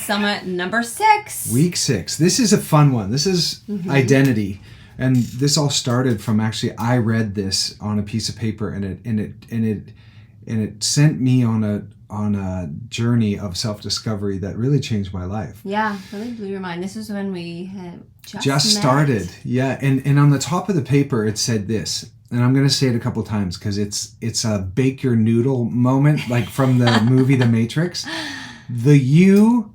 Summit number 6. Week 6. This is a fun one. This is identity. And this all started from actually I read this on a piece of paper and it sent me on a journey of self-discovery that really changed my life. Yeah, really blew your mind. This is when we had just started. Yeah, and on the top of the paper it said this. And I'm going to say it a couple times because it's a bake your noodle moment, like from the movie The Matrix. The you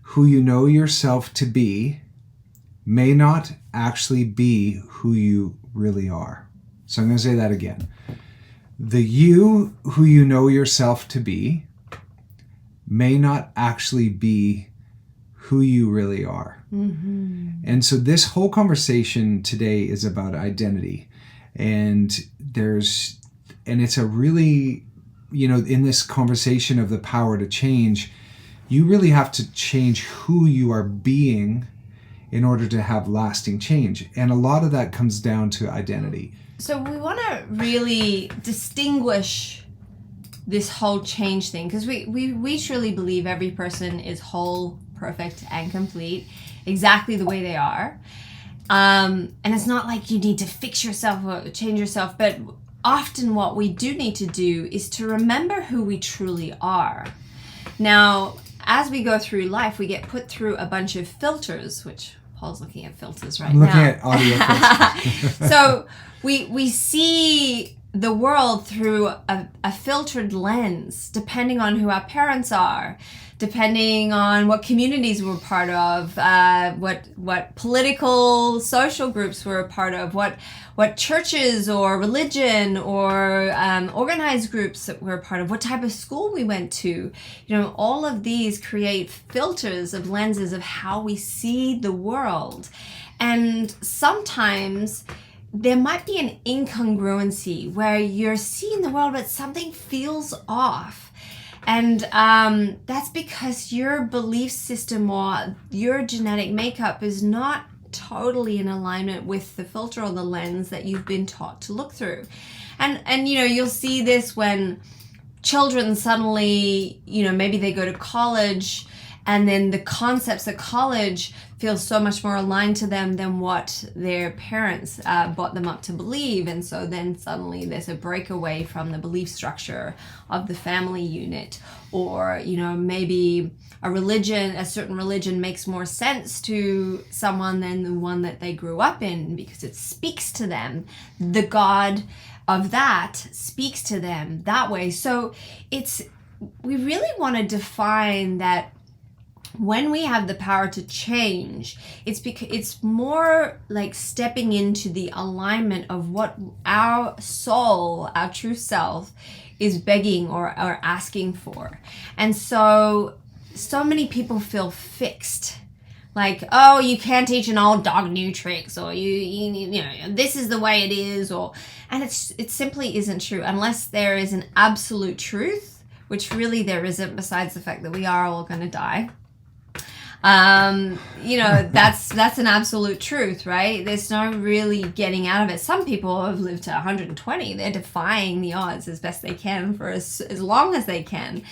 who you know yourself to be may not actually be who you really are. So I'm going to say that again. The you who you know yourself to be may not actually be who you really are. Mm-hmm. And so this whole conversation today is about identity. And it's a really, in this conversation of the power to change, you really have to change who you are being in order to have lasting change. And a lot of that comes down to identity. So we want to really distinguish this whole change thing, because we truly believe every person is whole, perfect, and complete, exactly the way they are. And it's not like you need to fix yourself or change yourself, but often what we do need to do is to remember who we truly are. Now, as we go through life, we get put through a bunch of filters, which Paul's looking at filters right now. I'm looking at audio filters. So we see the world through a filtered lens, depending on who our parents are, depending on what communities we're part of, what political, social groups we're a part of, what churches or religion or organized groups that we're a part of, what type of school we went to. All of these create filters of lenses of how we see the world. And sometimes there might be an incongruency where you're seeing the world, but something feels off. And that's because your belief system or your genetic makeup is not totally in alignment with the filter or the lens that you've been taught to look through. And you'll see this when children suddenly, maybe they go to college, and then the concepts at college feel so much more aligned to them than what their parents brought them up to believe. And so then suddenly there's a breakaway from the belief structure of the family unit. Or, maybe a certain religion makes more sense to someone than the one that they grew up in because it speaks to them. The God of that speaks to them that way. So we really want to define that when we have the power to change, it's because it's more like stepping into the alignment of what our soul, our true self, is begging or asking for. And so many people feel fixed. Like, oh, you can't teach an old dog new tricks, or you this is the way it is, and it simply isn't true unless there is an absolute truth, which really there isn't, besides the fact that we are all going to die. That's an absolute truth, right? There's no really getting out of it. Some people have lived to 120. They're defying the odds as best they can for as long as they can.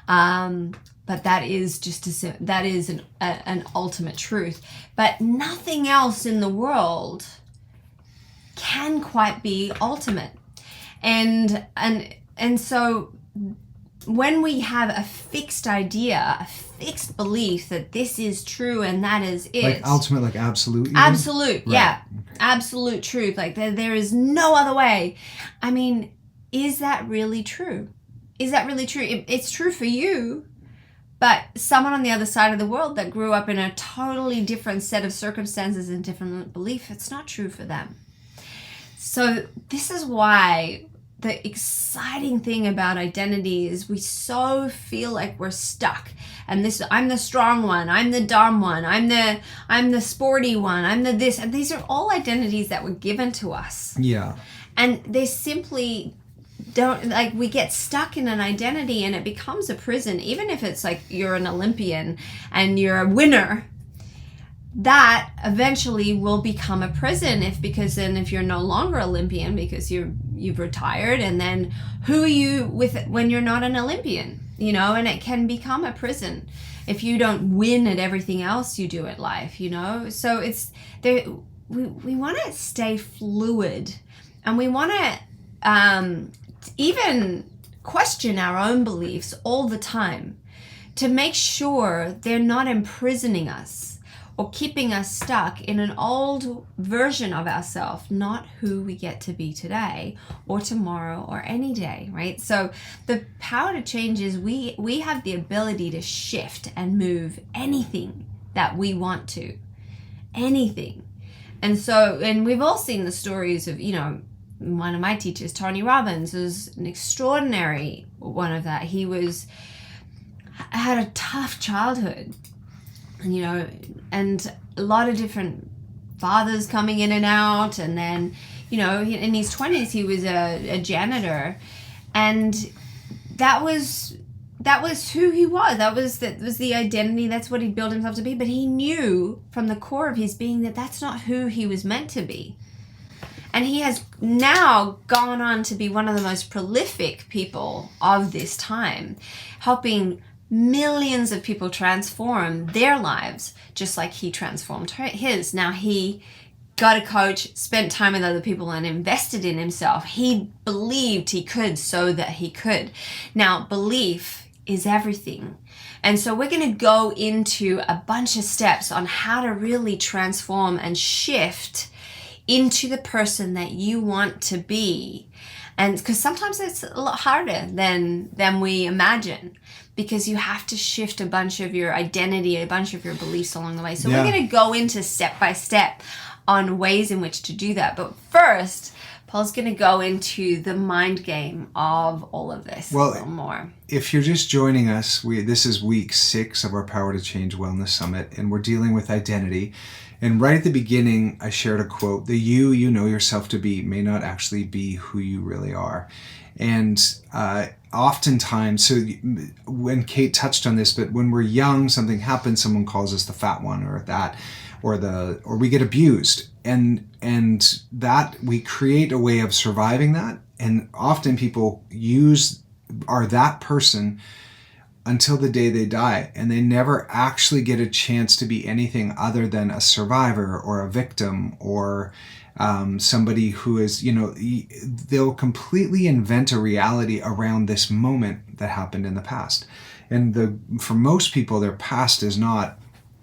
But that is an ultimate truth. But nothing else in the world can quite be ultimate. And so when we have a fixed idea, a fixed belief that this is true and that is it. Like ultimate, like absolute? Absolute, right. Yeah. Okay. Absolute truth. Like there is no other way. I mean, is that really true? Is that really true? It's true for you, but someone on the other side of the world that grew up in a totally different set of circumstances and different belief, it's not true for them. So this is why the exciting thing about identity is we so feel like we're stuck. And I'm the strong one, I'm the dumb one, I'm the sporty one, I'm the this. And these are all identities that were given to us. Yeah. And they simply don't, like, we get stuck in an identity and it becomes a prison. Even if it's like you're an Olympian and you're a winner, that eventually will become a prison because if you're no longer Olympian because you've retired, and then who are you with when you're not an Olympian? you know, and it can become a prison if you don't win at everything else you do at life, you know. So it's there. We want to stay fluid, and we want to even question our own beliefs all the time to make sure they're not imprisoning us or keeping us stuck in an old version of ourselves, not who we get to be today or tomorrow or any day, right? So the power to change is we have the ability to shift and move anything that we want to, anything. And we've all seen the stories of, you know, one of my teachers, Tony Robbins, was an extraordinary one of that. He had a tough childhood, you know, and a lot of different fathers coming in and out. And then, you know, in his 20s, he was a janitor, and that was who he was. That was the identity. That's what he built himself to be. But he knew from the core of his being that that's not who he was meant to be. And he has now gone on to be one of the most prolific people of this time, helping millions of people transform their lives just like he transformed his. Now he got a coach, spent time with other people, and invested in himself. He believed he could so that he could. Now, belief is everything. And so we're going to go into a bunch of steps on how to really transform and shift into the person that you want to be. And because sometimes it's a lot harder than we imagine, because you have to shift a bunch of your identity, a bunch of your beliefs along the way. So we're going to go into step by step on ways in which to do that. But first, Paul's going to go into the mind game of all of this a little more. If you're just joining us, this is week 6 of our Power to Change Wellness Summit, and we're dealing with identity. And right at the beginning, I shared a quote: the you know yourself to be may not actually be who you really are. And oftentimes, so when Kate touched on this, but when we're young, something happens, someone calls us the fat one or that, or we get abused. And that we create a way of surviving that. And often people are that person until the day they die, and they never actually get a chance to be anything other than a survivor or a victim or somebody who is, you know, they'll completely invent a reality around this moment that happened in the past. And for most people, their past is not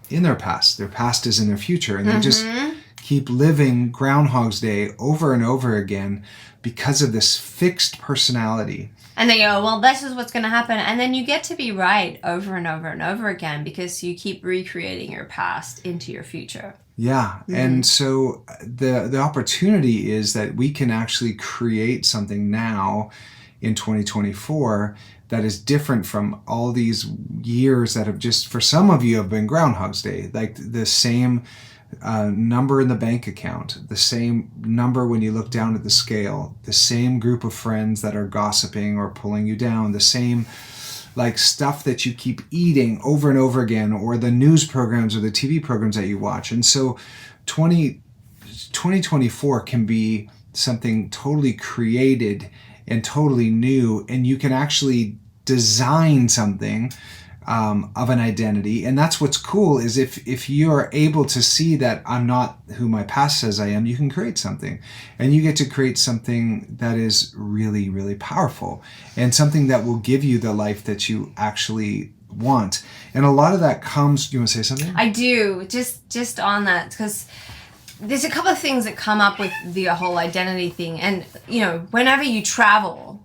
in their past. Their past is in their future, and they just keep living Groundhog's Day over and over again because of this fixed personality. And they go, well, this is what's going to happen. And then you get to be right over and over and over again because you keep recreating your past into your future. Yeah. Mm-hmm. And so the opportunity is that we can actually create something now in 2024 that is different from all these years that have just, for some of you, have been Groundhog's Day. Like the same number in the bank account, the same number when you look down at the scale, the same group of friends that are gossiping or pulling you down, the same like stuff that you keep eating over and over again, or the news programs or the TV programs that you watch. And so 2024 can be something totally created and totally new, and you can actually design something of an identity. And that's what's cool, is if you're able to see that I'm not who my past says I am, you can create something, and you get to create something that is really, really powerful, and something that will give you the life that you actually want. And a lot of that comes, you want to say something? I do, just on that, because there's a couple of things that come up with the whole identity thing. And, you know, whenever you travel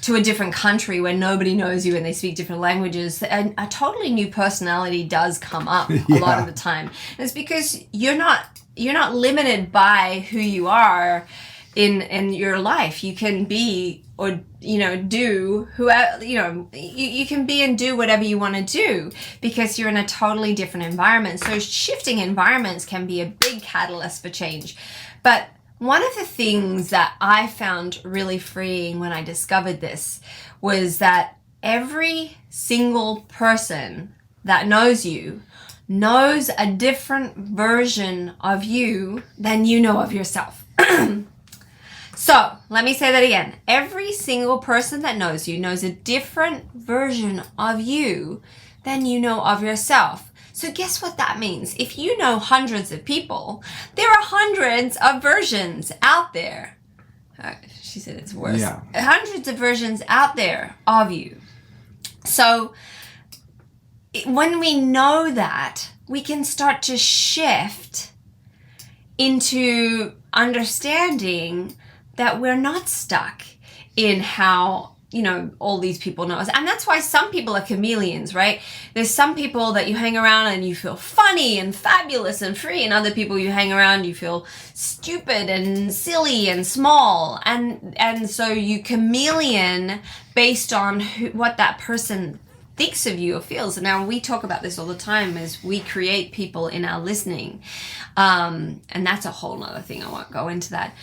to a different country where nobody knows you and they speak different languages, and a totally new personality does come up a lot of the time. And it's because you're not limited by who you are in your life. You can be, or, you know, do whoever, you know, you can be and do whatever you want to do because you're in a totally different environment. So shifting environments can be a big catalyst for change. But one of the things that I found really freeing when I discovered this was that every single person that knows you knows a different version of you than you know of yourself. So, let me say that again. Every single person that knows you knows a different version of you than you know of yourself. So guess what that means? If you know hundreds of people, there are hundreds of versions out there. She said it's worse. Yeah. Hundreds of versions out there of you. So when we know that, we can start to shift into understanding that we're not stuck in how, all these people know us. And that's why some people are chameleons, right? There's some people that you hang around and you feel funny and fabulous and free, and other people you hang around, you feel stupid and silly and small. And so you chameleon based on what that person thinks of you or feels. And now we talk about this all the time as we create people in our listening. And that's a whole nother thing. I won't go into that.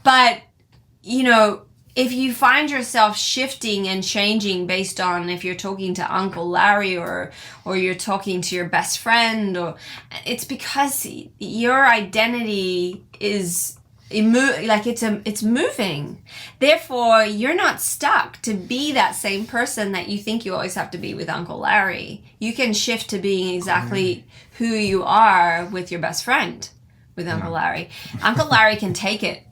But, if you find yourself shifting and changing based on if you're talking to Uncle Larry or you're talking to your best friend, or it's because your identity is it's moving. Therefore, you're not stuck to be that same person that you think you always have to be with Uncle Larry. You can shift to being exactly who you are with your best friend, with Uncle Larry. Uncle Larry can take it.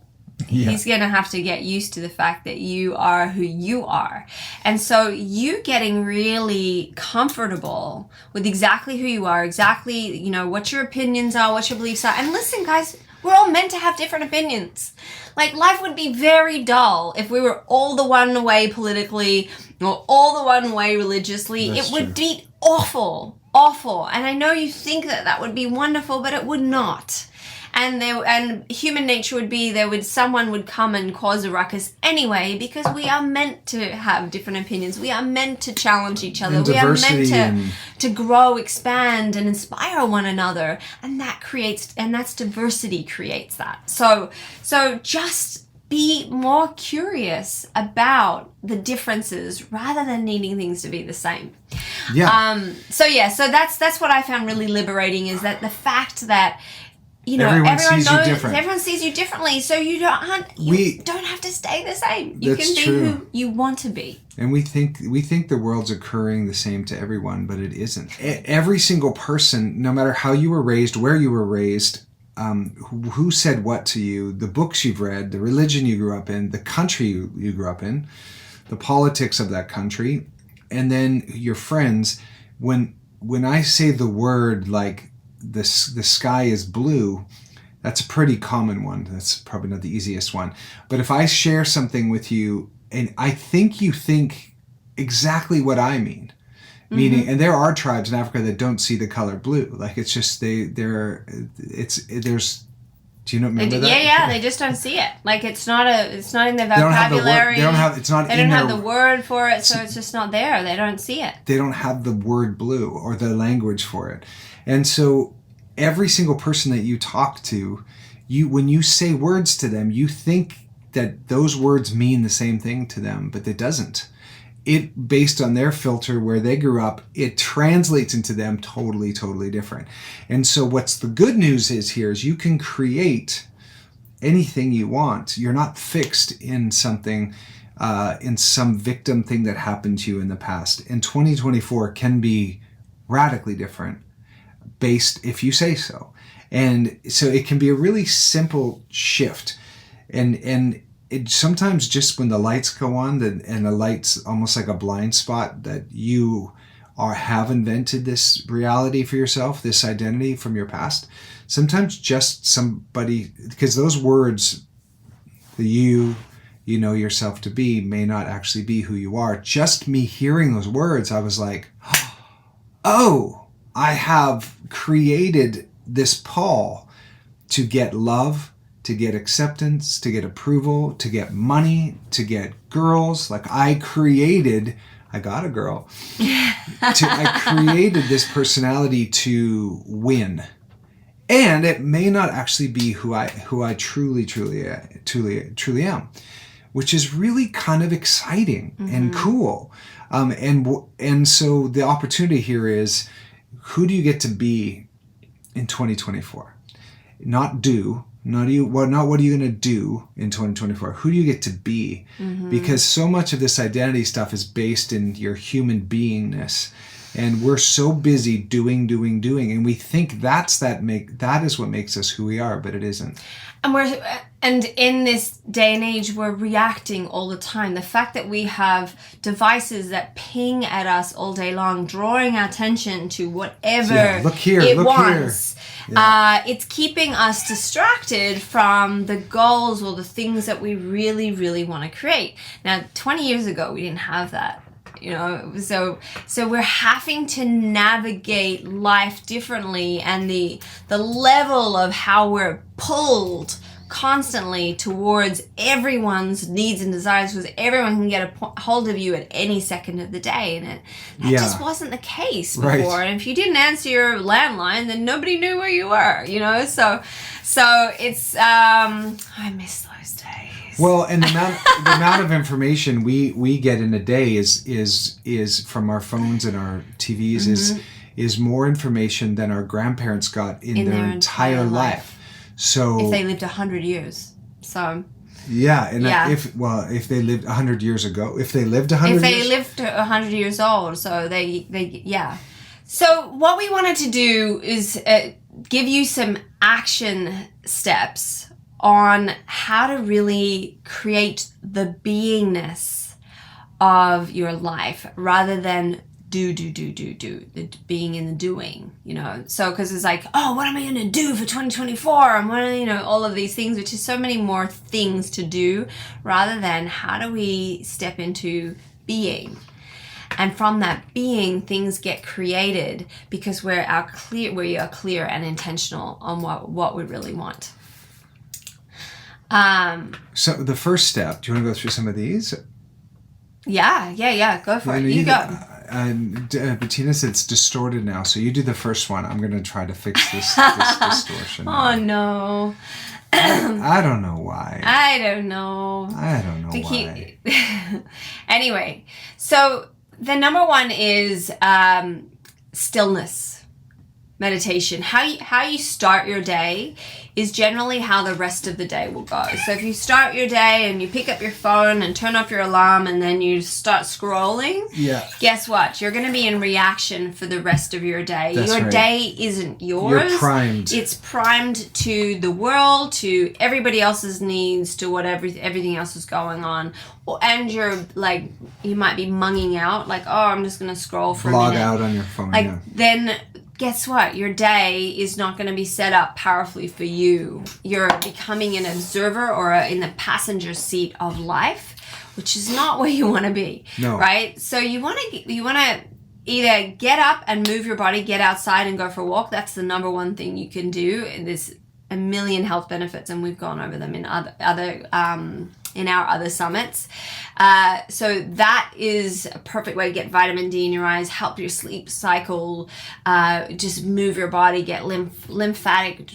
Yeah. He's going to have to get used to the fact that you are who you are. And so you getting really comfortable with exactly who you are, exactly, what your opinions are, what your beliefs are. And listen, guys, we're all meant to have different opinions. Like, life would be very dull if we were all the one way politically or all the one way religiously. It would be awful. And I know you think that would be wonderful, but it would not. And human nature would be someone would come and cause a ruckus anyway, because we are meant to have different opinions. We are meant to challenge each other. We are meant to grow, expand, and inspire one another. And that's diversity creates that. So just be more curious about the differences rather than needing things to be the same. Yeah. So that's what I found really liberating, is that the fact that everyone sees you differently, so you don't have to stay the same. You can be who you want to be. And we think the world's occurring the same to everyone, but it isn't. Every single person, no matter how you were raised, where you were raised, who said what to you, the books you've read, the religion you grew up in, the country you grew up in, the politics of that country, and then your friends. When I say the word like the sky is blue, that's a pretty common one. That's probably not the easiest one. But if I share something with you and I think you think exactly what I mean, meaning, and there are tribes in Africa that don't see the color blue. Like, it's just do you know remember that? Yeah, they just don't see it. Like, it's not in their vocabulary. They don't have the word for it, so it's just not there. They don't see it. They don't have the word blue or the language for it. And so every single person that you talk to, when you say words to them, you think that those words mean the same thing to them, but it doesn't. It, based on their filter where they grew up, it translates into them totally, totally different. And so what's the good news is you can create anything you want. You're not fixed in something, in some victim thing that happened to you in the past. And 2024 can be radically different based if you say so. And so it can be a really simple shift. And it sometimes just when the lights go on, and the light's almost like a blind spot, that you have invented this reality for yourself, this identity from your past. Sometimes just somebody, because those words, the you know yourself to be, may not actually be who you are. Just me hearing those words, I was like, oh, I have created this Paul to get love, to get acceptance, to get approval, to get money, to get girls. Like, I got a girl. I created this personality to win. And it may not actually be who I truly am, which is really kind of exciting and cool. And so the opportunity here is, who do you get to be in 2024? Not do, Not what are you going to do in 2024? Who do you get to be? Because so much of this identity stuff is based in your human beingness. And we're so busy doing, and we think that is what makes us who we are, but it isn't. And in this day and age, we're reacting all the time. The fact that we have devices that ping at us all day long, drawing our attention to whatever it wants. Yeah. It's keeping us distracted from the goals or the things that we really, really want to create. Now, 20 years ago, we didn't have that. So we're having to navigate life differently, and the level of how we're pulled constantly towards everyone's needs and desires, because everyone can get a hold of you at any second of the day, and that just wasn't the case before. Right. And if you didn't answer your landline, then nobody knew where you were. So it's I miss those days. Well, and the amount of information we get in a day is from our phones and our TVs is more information than our grandparents got in their entire life. So if they lived 100 years, so if they lived 100 years ago, if they lived 100 years old, so they. So what we wanted to do is give you some action steps on how to really create the beingness of your life rather than do, the being in the doing, So, because it's like, oh, what am I going to do for 2024? And all of these things, which is so many more things to do, rather than how do we step into being? And from that being, things get created because we are clear and intentional on what we really want. So the first step, do you want to go through some of these? Yeah. Go for it. You go. Bettina said it's distorted now, so you do the first one. I'm going to try to fix this distortion. Oh, no. I don't know why. I don't know why. Anyway, so the number one is stillness. Meditation. How you start your day is generally how the rest of the day will go. So if you start your day and you pick up your phone and turn off your alarm and then you start scrolling, guess what? You're going to be in reaction for the rest of your day. That's your right. day isn't yours. You're primed. It's primed to the world, to everybody else's needs, to whatever everything else is going on. And you're like, you might be munging out, like, oh, I'm just going to scroll for a minute. Log out on your phone. Then guess what? Your day is not going to be set up powerfully for you. You're becoming an observer or in the passenger seat of life, which is not where you want to be. No. Right? So you want to either get up and move your body, get outside and go for a walk. That's the number one thing you can do. And there's a million health benefits, and we've gone over them in our other summits. So that is a perfect way to get vitamin D in your eyes, help your sleep cycle, just move your body, get lymphatic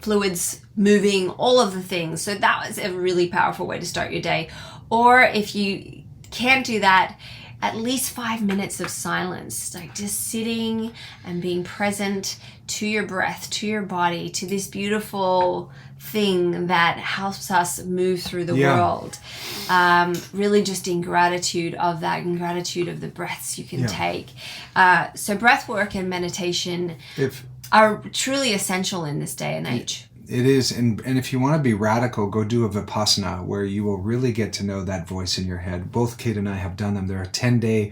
fluids moving, all of the things. So that was a really powerful way to start your day. Or if you can't do that, at least 5 minutes of silence, like just sitting and being present to your breath, to your body, to this beautiful thing that helps us move through the world. Really just in gratitude of that, in gratitude of the breaths you can take. So breath work and meditation are truly essential in this day and age. It is, and if you want to be radical, go do a Vipassana, where you will really get to know that voice in your head. Both Kate and I have done them. They're a 10-day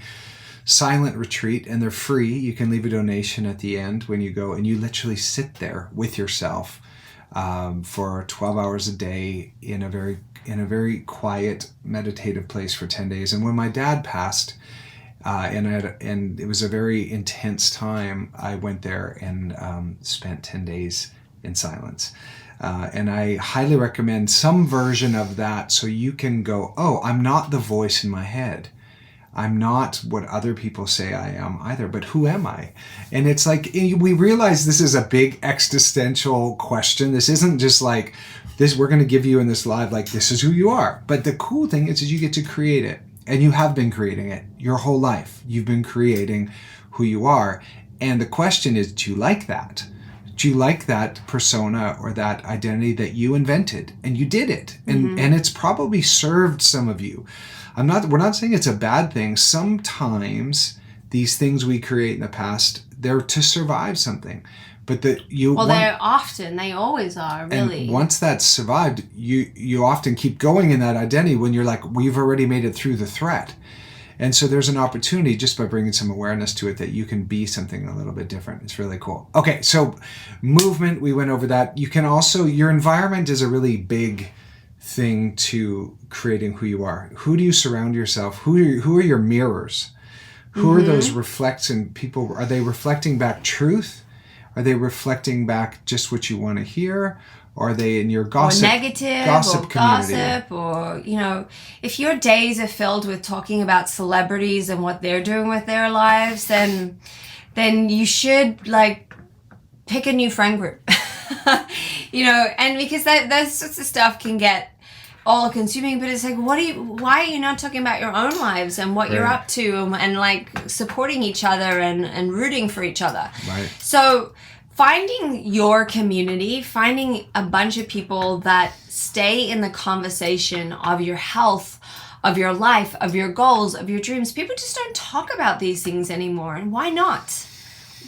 silent retreat, and they're free. You can leave a donation at the end when you go, and you literally sit there with yourself for 12 hours a day in a very quiet, meditative place for 10 days. And when my dad passed, and it was a very intense time, I went there and spent 10 days in silence. And I highly recommend some version of that, so you can go, oh, I'm not the voice in my head. I'm not what other people say I am either, but who am I? And it's like, we realize this is a big existential question. This isn't just like this, we're going to give you in this live, like, this is who you are. But the cool thing is you get to create it. And you have been creating it your whole life. You've been creating who you are. And the question is, do you like that? Do you like that persona or that identity that you invented and you did it? And it's probably served some of you. We're not saying it's a bad thing. Sometimes these things we create in the past, they're to survive something. But they always are, really. And once that's survived, you often keep going in that identity when you're like, we've already made it through the threat. And so there's an opportunity just by bringing some awareness to it that you can be something a little bit different. It's really cool. Okay, so movement, we went over that. You can also, your environment is a really big thing to creating who you are. Who do you surround yourself? Who are your mirrors? Who are those reflecting people? Are they reflecting back truth? Are they reflecting back just what you want to hear? Or are they in your gossip, or negative, gossip or community? gossip, or, you know, if your days are filled with talking about celebrities and what they're doing with their lives, then you should, like, pick a new friend group. You know, and because that sorts of stuff can get all-consuming, but it's like, why are you not talking about your own lives and what you're up to, and like supporting each other and rooting for each other? Right. So finding your community, finding a bunch of people that stay in the conversation of your health, of your life, of your goals, of your dreams. People just don't talk about these things anymore. And why not?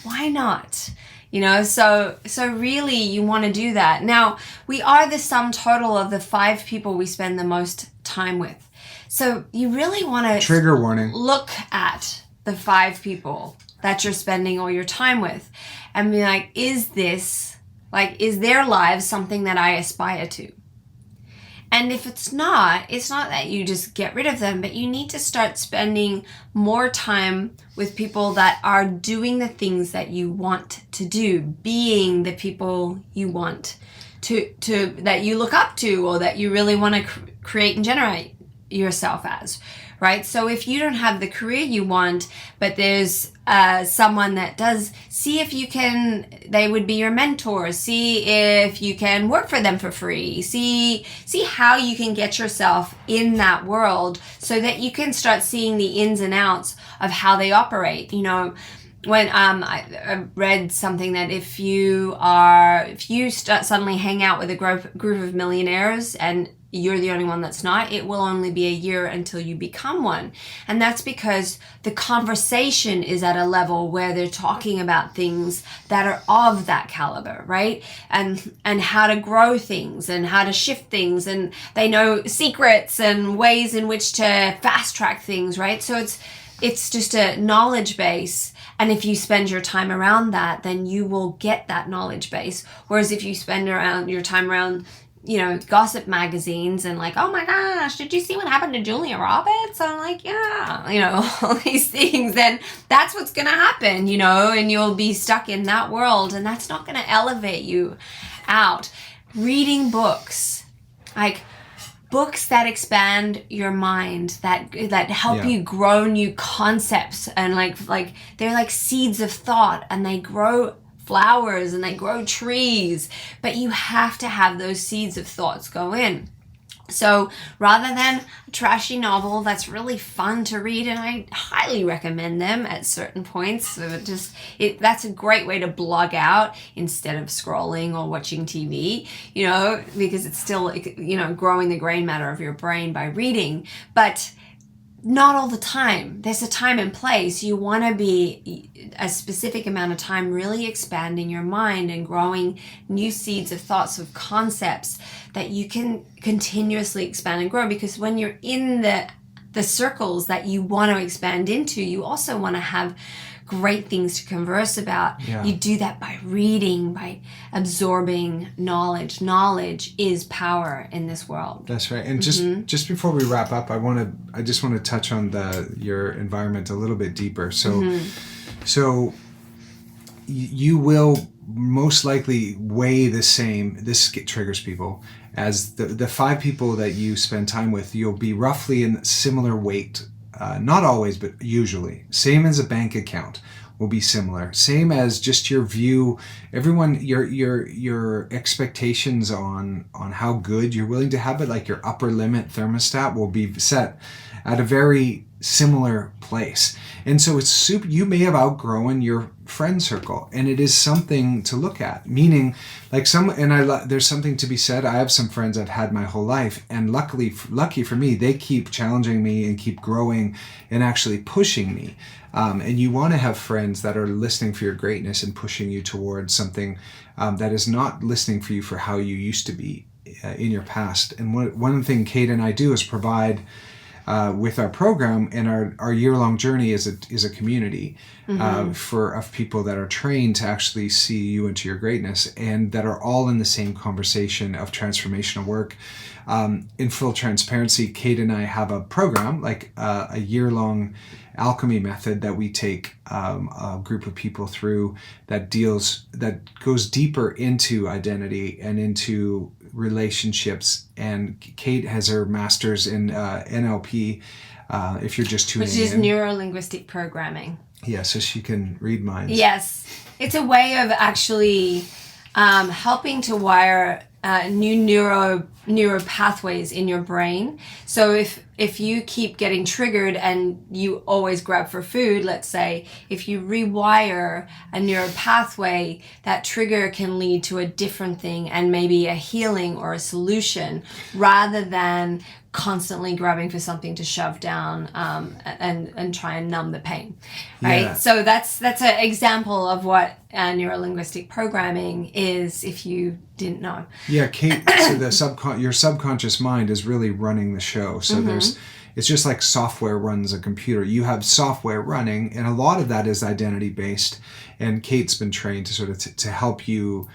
Why not? You know, so really you want to do that. Now, we are the sum total of the 5 people we spend the most time with. So you really want to trigger warning. Look at the 5 people that you're spending all your time with and be like, is their lives something that I aspire to? And if it's not that you just get rid of them, but you need to start spending more time with people that are doing the things that you want to do, being the people you want to that you look up to, or that you really want to create and generate yourself as, right? So if you don't have the career you want, but there's someone that does, see if they would be your mentor, see if you can work for them for free, see how you can get yourself in that world so that you can start seeing the ins and outs of how they operate. You know, when I read something that if you suddenly hang out with a group of millionaires and you're the only one that's not, it will only be a year until you become one. And that's because the conversation is at a level where they're talking about things that are of that caliber, right? And how to grow things and how to shift things, and they know secrets and ways in which to fast track things, right? So it's just a knowledge base. And if you spend your time around that, then you will get that knowledge base. Whereas if you spend your time around, you know, gossip magazines and like, oh my gosh, did you see what happened to Julia Roberts? I'm like, yeah, you know, all these things, then that's what's going to happen, you know, and you'll be stuck in that world, and that's not going to elevate you out. Reading books, like books that expand your mind, that help you grow new concepts, and like they're like seeds of thought, and they grow flowers and they grow trees, but you have to have those seeds of thoughts go in. So rather than a trashy novel that's really fun to read, and I highly recommend them at certain points, so that's a great way to blog out instead of scrolling or watching TV, you know, because it's still, you know, growing the gray matter of your brain by reading. But not all the time. There's a time and place. You want to be a specific amount of time really expanding your mind and growing new seeds of thoughts, of concepts that you can continuously expand and grow. Because when you're in the circles that you want to expand into, you also want to have great things to converse about. Yeah. You do that by reading, by absorbing knowledge. Knowledge is power in this world. That's right. And just before we wrap up, I just want to touch on your environment a little bit deeper. So you will most likely weigh the same, this triggers people, as the 5 people that you spend time with. You'll be roughly in similar weight. Not always, but usually. Same as a bank account will be similar. Same as just your view. Everyone, your expectations on how good you're willing to have it, like your upper limit thermostat, will be set at a very similar place. And so it's super, you may have outgrown your friend circle, and it is something to look at, meaning like there's something to be said. I have some friends I've had my whole life, and lucky for me, they keep challenging me and keep growing and actually pushing me. And you want to have friends that are listening for your greatness and pushing you towards something that is not listening for you for how you used to be in your past. And one thing Kate and I do is provide with our program and our year-long journey is a community of people that are trained to actually see you into your greatness, and that are all in the same conversation of transformational work. In full transparency, Kate and I have a program, like a year-long alchemy method that we take a group of people through that goes deeper into identity and into relationships. And Kate has her master's in NLP, if you're just tuning in. Which is neuro-linguistic programming. Yeah, so she can read minds. Yes. It's a way of actually helping to wire new neuro pathways in your brain. So if you keep getting triggered and you always grab for food, let's say, if you rewire a neural pathway, that trigger can lead to a different thing and maybe a healing or a solution, rather than constantly grabbing for something to shove down and try and numb the pain, right? Yeah. So that's an example of what neuro-linguistic programming is, if you didn't know. Yeah, Kate, so your subconscious mind is really running the show. So it's just like software runs a computer. You have software running, and a lot of that is identity based. And Kate's been trained to sort of to help you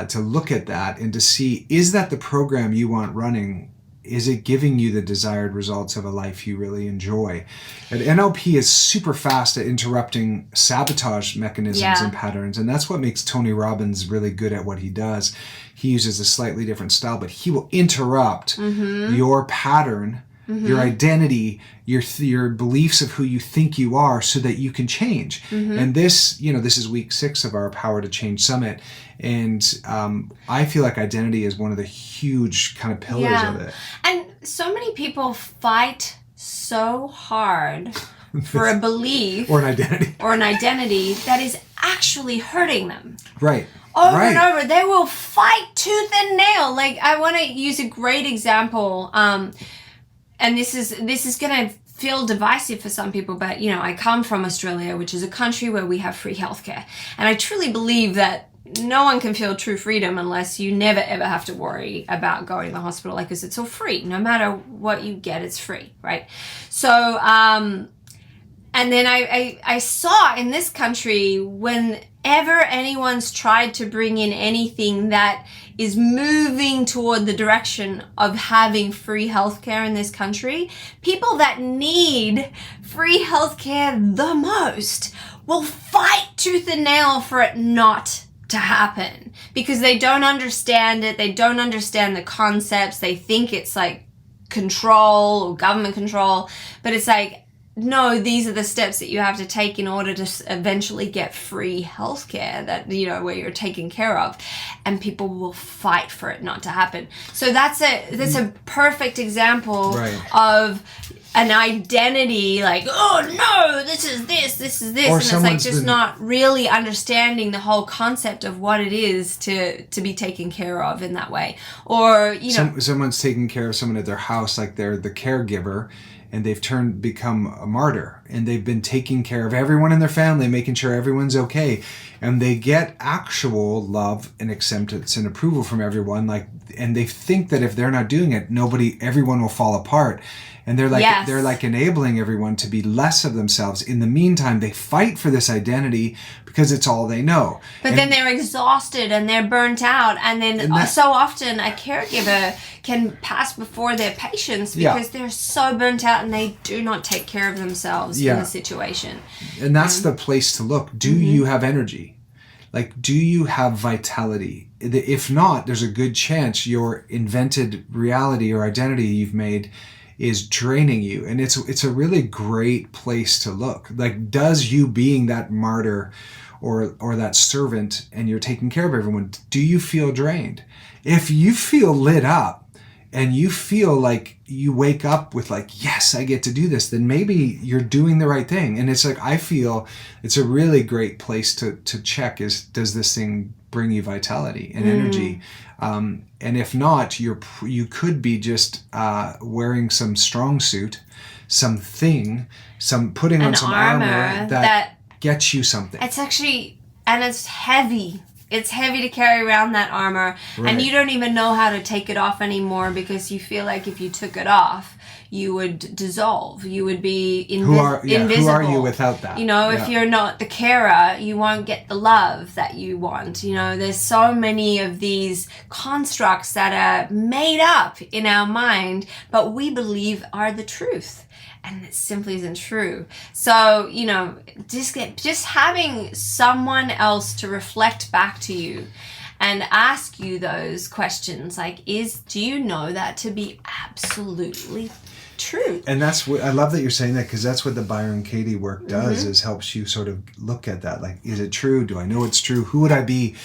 to look at that and to see, is that the program you want running? Is it giving you the desired results of a life you really enjoy? And NLP is super fast at interrupting sabotage mechanisms and patterns. And that's what makes Tony Robbins really good at what he does. He uses a slightly different style, but he will interrupt your pattern, your identity, your beliefs of who you think you are, so that you can change. And this is week 6 of our Power to Change Summit. And I feel like identity is one of the huge kind of pillars of it. And so many people fight so hard for a belief or an identity that is actually hurting them. Right. Over and over. They will fight tooth and nail. Like, I want to use a great example. And this is going to feel divisive for some people, but I come from Australia, which is a country where we have free healthcare. And I truly believe that no one can feel true freedom unless you never ever have to worry about going to the hospital, because it's all free. No matter what you get, it's free, right? So, and then I saw in this country, whenever anyone's tried to bring in anything that is moving toward the direction of having free healthcare in this country, people that need free healthcare the most will fight tooth and nail for it not to happen, because they don't understand it. They don't understand the concepts. They think it's like control or government control, but it's like, no, these are the steps that you have to take in order to eventually get free healthcare that, where you're taken care of, and people will fight for it not to happen. So that's a perfect example of an identity, like, oh no, this is this, and it's like just not really understanding the whole concept of what it is to be taken care of in that way. Or someone's taking care of someone at their house, like they're the caregiver, and they've become a martyr, and they've been taking care of everyone in their family, making sure everyone's okay, and they get actual love and acceptance and approval from everyone, and they think that if they're not doing it, everyone will fall apart. And they're like enabling everyone to be less of themselves. In the meantime, they fight for this identity because it's all they know. But then they're exhausted and they're burnt out. And then so often a caregiver can pass before their patients because they're so burnt out and they do not take care of themselves in the situation. And that's the place to look. Do you have energy? Like, do you have vitality? If not, there's a good chance your invented reality or identity you've made is draining you. And it's a really great place to look. Like, does you being that martyr or that servant and you're taking care of everyone, do you feel drained? If you feel lit up and you feel like you wake up with like, yes, I get to do this, then maybe you're doing the right thing. And it's like, I feel it's a really great place to check is, does this thing bring you vitality and energy? And if not, you could be just wearing some strong suit, putting on some armor that gets you something. It's actually, and it's heavy. It's heavy to carry around that armor, and you don't even know how to take it off anymore because you feel like if you took it off, you would dissolve. You would be invisible. Who are you without that? You know, if you're not the carer, you won't get the love that you want. You know, there's so many of these constructs that are made up in our mind, but we believe are the truth. And it simply isn't true. So, you know, just having someone else to reflect back to you and ask you those questions, like, do you know that to be absolutely true? And that's what I love that you're saying that, because that's what the Byron Katie work does, is helps you sort of look at that. Like, is it true? Do I know it's true? Who would I be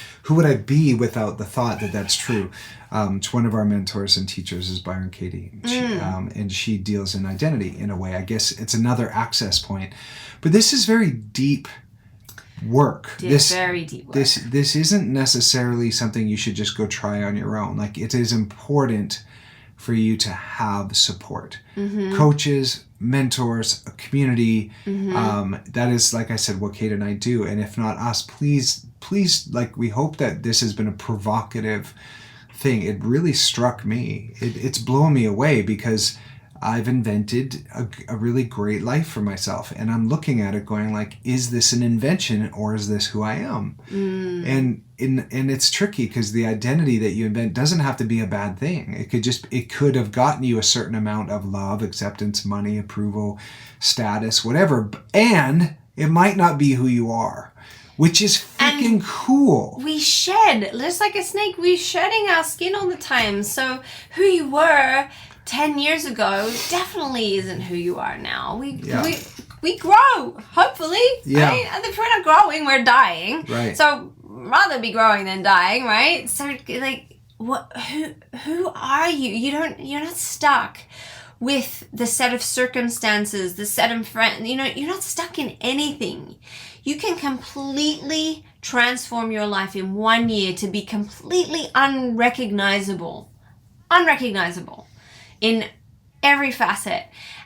without the thought that that's true? It's one of our mentors and teachers is Byron Katie. And she deals in identity in a way. I guess it's another access point. But this is very deep work. Very deep work. This isn't necessarily something you should just go try on your own. Like, it is important for you to have support. Coaches, mentors, a community. That is, like I said, what Kate and I do. And if not us, please, like, we hope that this has been a provocative thing. It really struck me. It's blown me away because I've invented a really great life for myself, and I'm looking at it going like, is this an invention or is this who I am? And it's tricky because the identity that you invent doesn't have to be a bad thing. It could have gotten you a certain amount of love, acceptance, money, approval, status, whatever, and it might not be who you are, which is freaking cool. We shed, just like a snake, we're shedding our skin all the time. So who you were 10 years ago definitely isn't who you are now. We grow, hopefully. Yeah. Right? And if we're not growing, we're dying. Right. So rather be growing than dying, right? So like, who are you? You're not stuck with the set of circumstances, the set of friends. You know, you're not stuck in anything. You can completely transform your life in 1 year to be completely unrecognizable in every facet.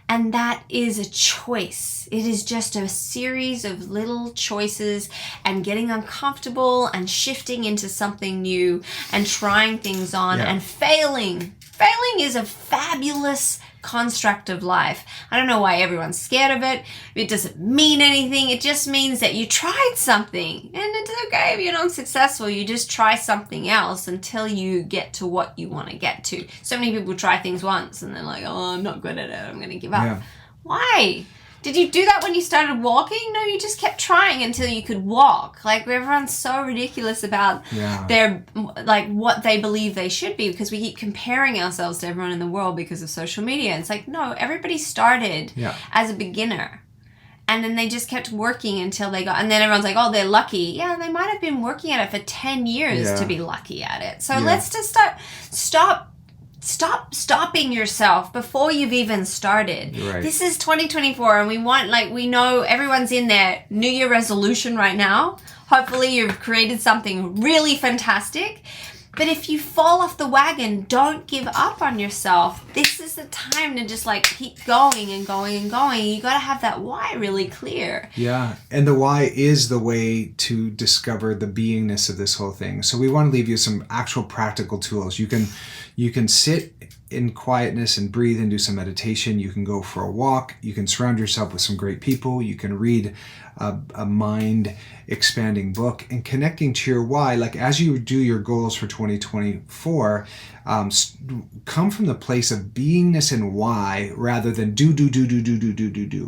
And that is a choice. It is just a series of little choices and getting uncomfortable and shifting into something new and trying things on and failing. Failing is a fabulous construct of life. I don't know why everyone's scared of it. It doesn't mean anything. It just means that you tried something. And it's okay if you're not successful. You just try something else until you get to what you want to get to. So many people try things once and they're like, oh, I'm not good at it. I'm going to give up. Yeah. Why? Did you do that when you started walking? No, you just kept trying until you could walk. Like, everyone's so ridiculous about their, like, what they believe they should be, because we keep comparing ourselves to everyone in the world because of social media. It's like, no, everybody started as a beginner. And then they just kept working until they got, and then everyone's like, oh, they're lucky. Yeah, they might have been working at it for 10 years to be lucky at it. So let's just stop stopping yourself before you've even started. Right. This is 2024 and we know everyone's in their New Year resolution right now. Hopefully you've created something really fantastic. But if you fall off the wagon, don't give up on yourself. This is the time to just like keep going and going and going. You got to have that why really clear. Yeah. And the why is the way to discover the beingness of this whole thing. So we want to leave you some actual practical tools. You can sit in quietness and breathe and do some meditation. You can go for a walk. You can surround yourself with some great people. You can read a mind expanding book, and connecting to your why. Like, as you do your goals for 2024, come from the place of beingness and why, rather than do.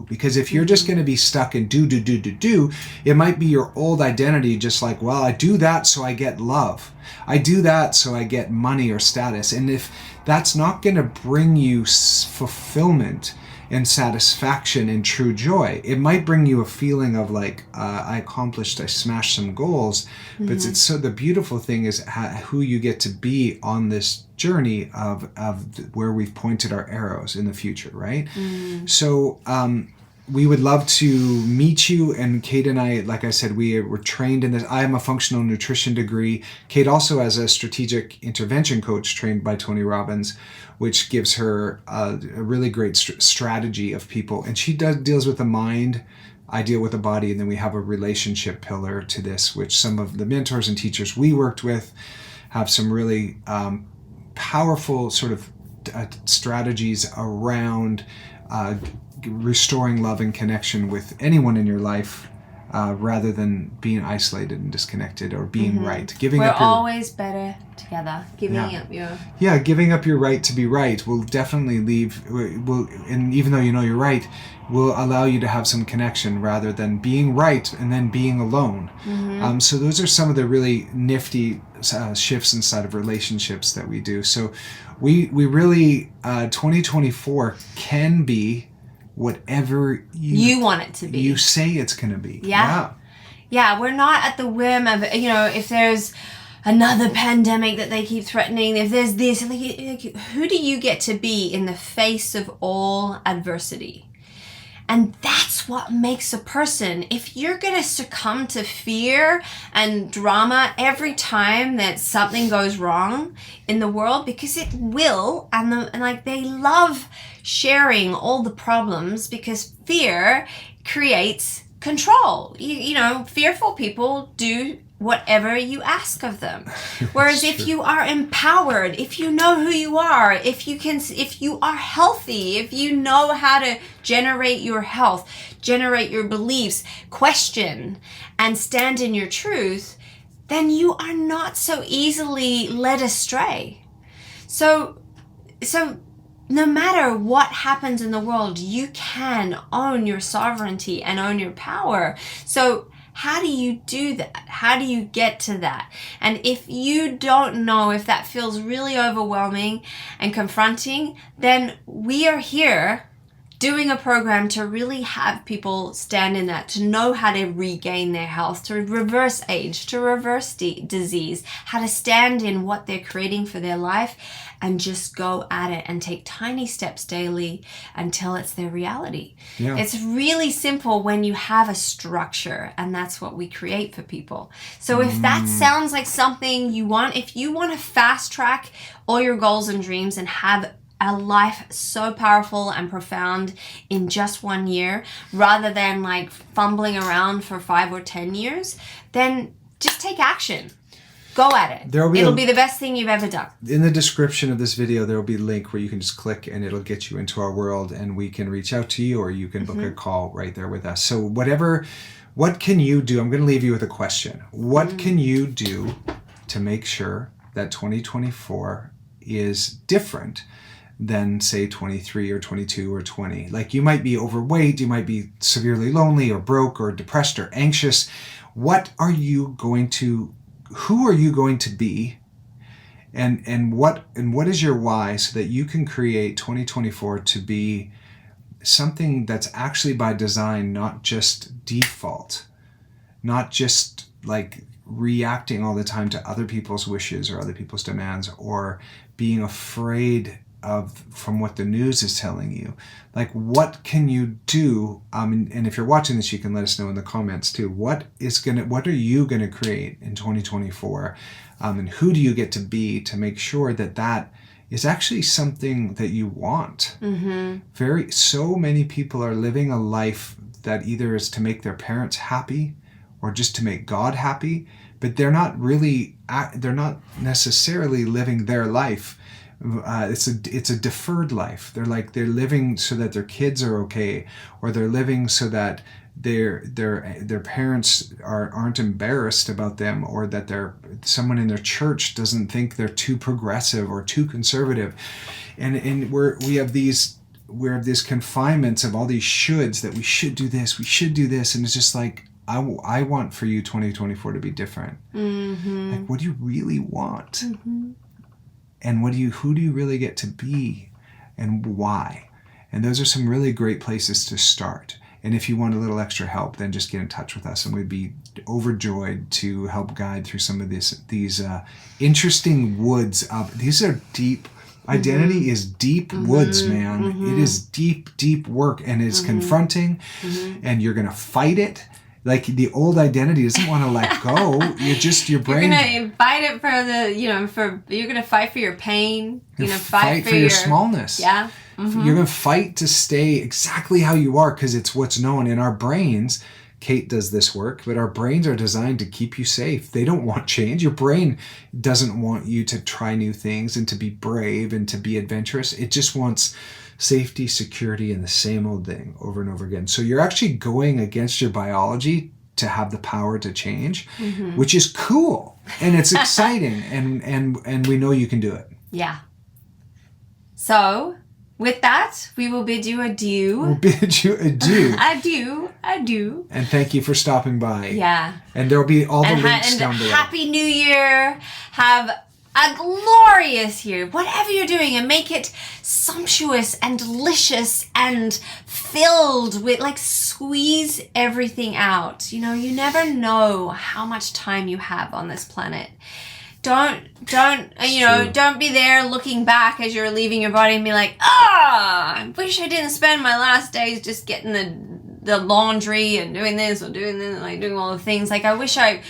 Because if you're just going to be stuck in do, it might be your old identity, just like, well, I do that so I get love. I do that so I get money or status. And if that's not going to bring you fulfillment, and satisfaction and true joy. It might bring you a feeling of like, I accomplished, I smashed some goals, but it's so the beautiful thing is who you get to be on this journey of where we've pointed our arrows in the future, right? So we would love to meet you. And Kate and I, like I said, we were trained in this. I am a functional nutrition degree. Kate also has a strategic intervention coach trained by Tony Robbins, which gives her a really great strategy of people. And she deals with the mind, I deal with the body, and then we have a relationship pillar to this, which some of the mentors and teachers we worked with have some really powerful sort of strategies around restoring love and connection with anyone in your life, rather than being isolated and disconnected or being right. We're always better together. Giving up your right to be right will definitely and even though you know you're right, will allow you to have some connection rather than being right and then being alone. So those are some of the really nifty shifts inside of relationships that we do. So we really 2024 can be whatever you want it to be. You say it's going to be. Yeah, we're not at the whim of, if there's another pandemic that they keep threatening, if there's this, like, who do you get to be in the face of all adversity? And that's what makes a person. If you're going to succumb to fear and drama every time that something goes wrong in the world, because it will, and they love sharing all the problems because fear creates control. Fearful people do whatever you ask of them. Whereas if you are empowered, if you know who you are, if you are healthy, if you know how to generate your health, generate your beliefs, question, and stand in your truth, then you are not so easily led astray. So no matter what happens in the world, you can own your sovereignty and own your power. So how do you do that? How do you get to that? And if you don't know, if that feels really overwhelming and confronting, then we are here doing a program to really have people stand in that, to know how to regain their health, to reverse age, to reverse disease, how to stand in what they're creating for their life and just go at it and take tiny steps daily until it's their reality. Yeah. It's really simple when you have a structure, and that's what we create for people. So if that sounds like something you want, if you want to fast track all your goals and dreams and have a life so powerful and profound in just 1 year, rather than like fumbling around for 5 or 10 years, then just take action. Go at it. It'll be the best thing you've ever done. In the description of this video, there will be a link where you can just click and it'll get you into our world, and we can reach out to you, or you can book a call right there with us. So what can you do? I'm going to leave you with a question. What can you do to make sure that 2024 is different than, say, 23 or 22 or 20? Like, you might be overweight, you might be severely lonely or broke or depressed or anxious. Who are you going to be, and what is your why, so that you can create 2024 to be something that's actually by design, not just default, not just like reacting all the time to other people's wishes or other people's demands, or being afraid from what the news is telling you. Like, what can you do? And if you're watching this, you can let us know in the comments too. What are you gonna create in 2024? And who do you get to be to make sure that is actually something that you want? So many people are living a life that either is to make their parents happy or just to make God happy, but they're not necessarily living their life. It's a deferred life. They're living so that their kids are okay, or they're living so that their parents aren't embarrassed about them, or that someone in their church doesn't think they're too progressive or too conservative, and we have these confinements of all these shoulds, that we should do this, and it's just like, I want for you 2024 to be different. Like, what do you really want? And who do you really get to be, and why? And those are some really great places to start. And if you want a little extra help, then just get in touch with us, and we'd be overjoyed to help guide through some of these interesting woods of. These are deep. Identity is deep woods, man. It is deep, deep work, and it's confronting, and you're gonna fight it. Like the old identity doesn't want to let go. Your brain. You're gonna fight it you're gonna fight for your pain. You're gonna fight for your smallness. Yeah. You're gonna fight to stay exactly how you are because it's what's known. In our brains, Kate does this work, but our brains are designed to keep you safe. They don't want change. Your brain doesn't want you to try new things and to be brave and to be adventurous. It just wants safety, security, and the same old thing over and over again. So you're actually going against your biology to have the power to change, which is cool and it's exciting, and we know you can do it. Yeah. So with that, we will bid you adieu. We'll bid you adieu. Adieu. And thank you for stopping by. Yeah. And there'll be all the links down below. Happy New Year. Have a glorious year, whatever you're doing, and make it sumptuous and delicious and filled with, like, squeeze everything out. You know, you never know how much time you have on this planet. Don't be there looking back as you're leaving your body and be like, I wish I didn't spend my last days just getting the laundry and doing this or doing this, like doing all the things. Like, I wish I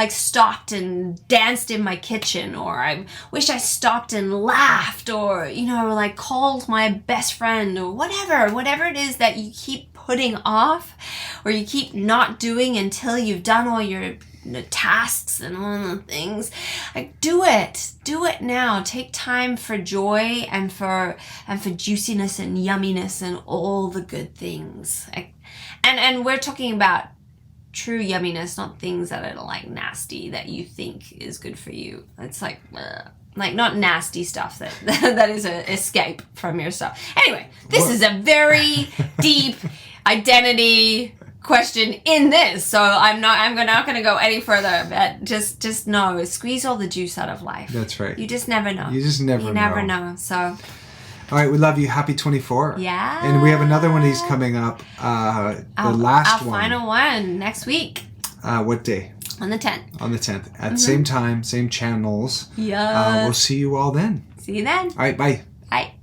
stopped and danced in my kitchen, or I wish I stopped and laughed, or, called my best friend, or whatever it is that you keep putting off or you keep not doing until you've done all your tasks and all the things. Like, do it now. Take time for joy and for juiciness and yumminess and all the good things. And we're talking about true yumminess, not things that are like nasty that you think is good for you. It's like not nasty stuff that is an escape from yourself. Anyway, this is a very deep identity question in this, so I'm not gonna go any further, but just know, squeeze all the juice out of life. That's right. You just never know. You never know. So all right, we love you. Happy 24. Yeah. And we have another one of these coming up, our final one next week. What day? On the 10th. At the same time, same channels. Yeah. We'll see you all then. See you then. All right, bye. Bye.